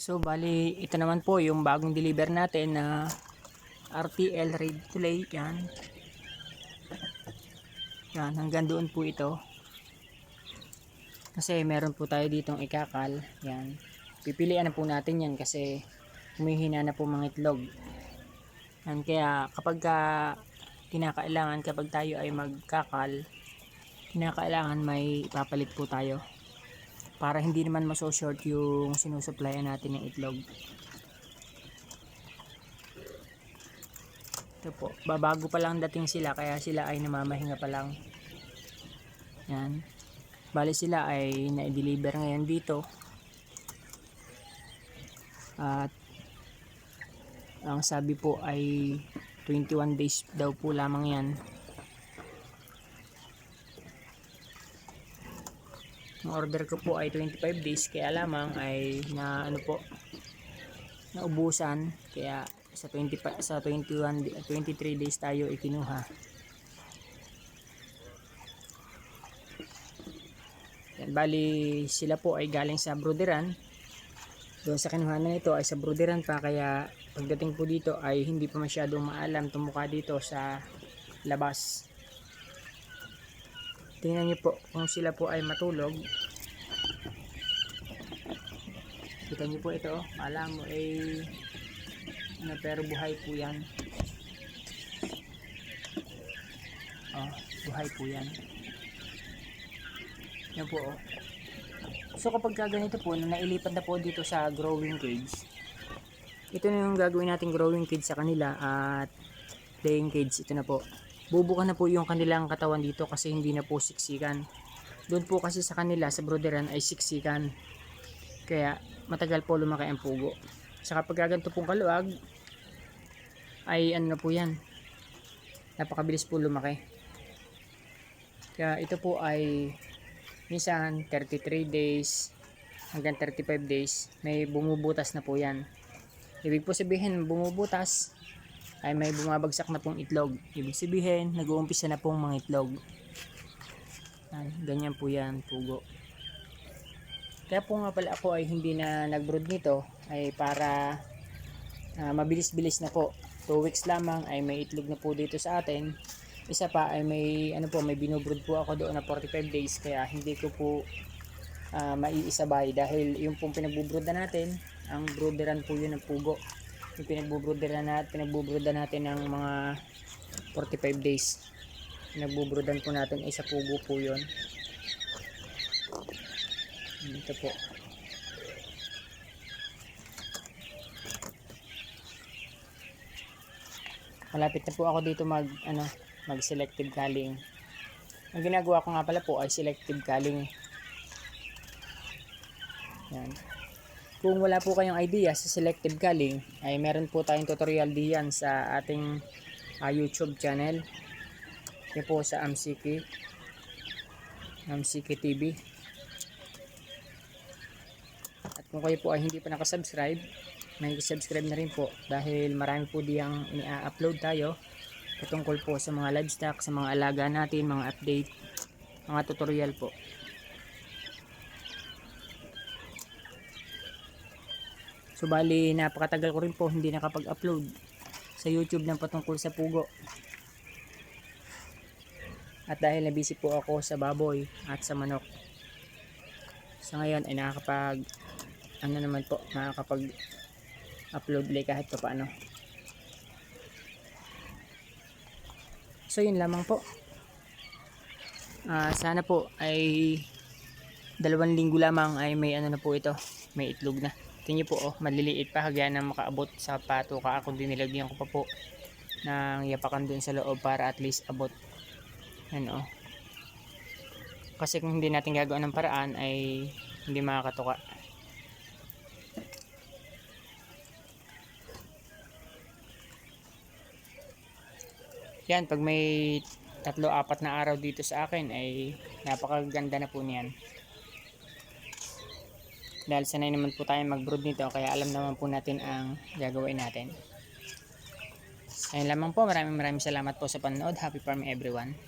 So bali ito naman po yung bagong deliver natin na RTL ready to lay. Yan. Yan, hanggang doon po ito. Kasi meron po tayo ditong ikakal. Yan. Pipilian na po natin yan kasi humihina na po mga itlog. Yan, kaya kapag kinakailangan, kapag tayo ay magkakal, kinakailangan may ipapalit po tayo para hindi naman maso-short yung sinusupplyan natin ng itlog. Ito po, babago pa lang dating sila kaya sila ay namamahinga pa lang. Yan. Bali sila ay na-deliver ngayon dito. At ang sabi po ay 21 days daw po lamang yan. Ang order ko po ay 25 days kaya lamang ay naubusan kaya sa 23 days tayo ikinuha. Yan, bali sila po ay galing sa brooderan. Doon sa kinuhanan nito ay sa brooderan pa kaya pagdating po dito ay hindi pa masyadong maalam tumuka dito sa labas. Tingnan niyo po kung sila po ay matulog. Kita niyo po ito, alam mo ay pero buhay po yan. Buhay po yan. Yan po oh. So kapag ganito po, nailipat na po dito sa growing cage. Ito na yung gagawin nating growing cage sa kanila at laying cage. Ito na po. Bubuka na po yung kanilang katawan dito kasi hindi na po siksikan. Doon po kasi sa kanila sa brooderan ay siksikan. Kaya matagal po lumaki ang pugo. Sa kapag ganito pong kaluag ay ano na po yan. Napakabilis po lumaki. Kaya ito po ay minsan 33 days hanggang 35 days may bumubutas na po yan. Ibig po sabihin bumubutas ay may bumabagsak na pong itlog. Ibig sabihin nag-uumpisa na pong mga itlog. Ganyan po yan, pugo. Kaya po nga pala ako ay hindi na nag-brood nito ay para mabilis-bilis na po. 2 weeks lamang ay may itlog na po dito sa atin. Isa pa ay may may binobrood po ako doon na 45 days kaya hindi ko po maiisabay dahil yung pong pinagbubroodan natin, ang brooderan po yun ng pugo. Yung pinagbubroodan natin ng mga 45 days. Pinagbubroodan po natin ay sa pugo po yun. Ito po. Malapit na po ako dito mag selective culling. Ang ginagawa ko nga pala po ay selective culling. Yan. Kung wala po kayong idea sa selective culling, ay meron po tayong tutorial diyan sa ating YouTube channel. Yan po sa Amsiki TV. At kung kayo po ay hindi pa nakasubscribe, subscribe na rin po dahil marami po diyang ini-upload tayo patungkol po sa mga livestock, sa mga alaga natin, mga update, mga tutorial po. So bali napakatagal ko rin po hindi nakapag-upload sa YouTube ng patungkol sa pugo. At dahil na busy po ako sa baboy at sa manok. Sa ngayon ay nakakapag-upload ulit kahit pa paano. So yun lamang po. Sana po ay 2 linggo lamang ay may na po ito, may itlog na. Tingnan niyo po maliliit pa kagaya na makaabot sa pato ka ako din nilagyan ko pa po ng yapakan dun sa loob para at least abot. Ano? Kasi kung hindi natin gagawa ng paraan ay hindi makakatuka. Yan, pag may 3-4 na araw dito sa akin ay napakaganda na po niyan. Dahil sanay naman po tayo mag-brood nito kaya alam naman po natin ang gagawin natin. Ayun lamang po, maraming salamat po sa panonood. Happy farming everyone.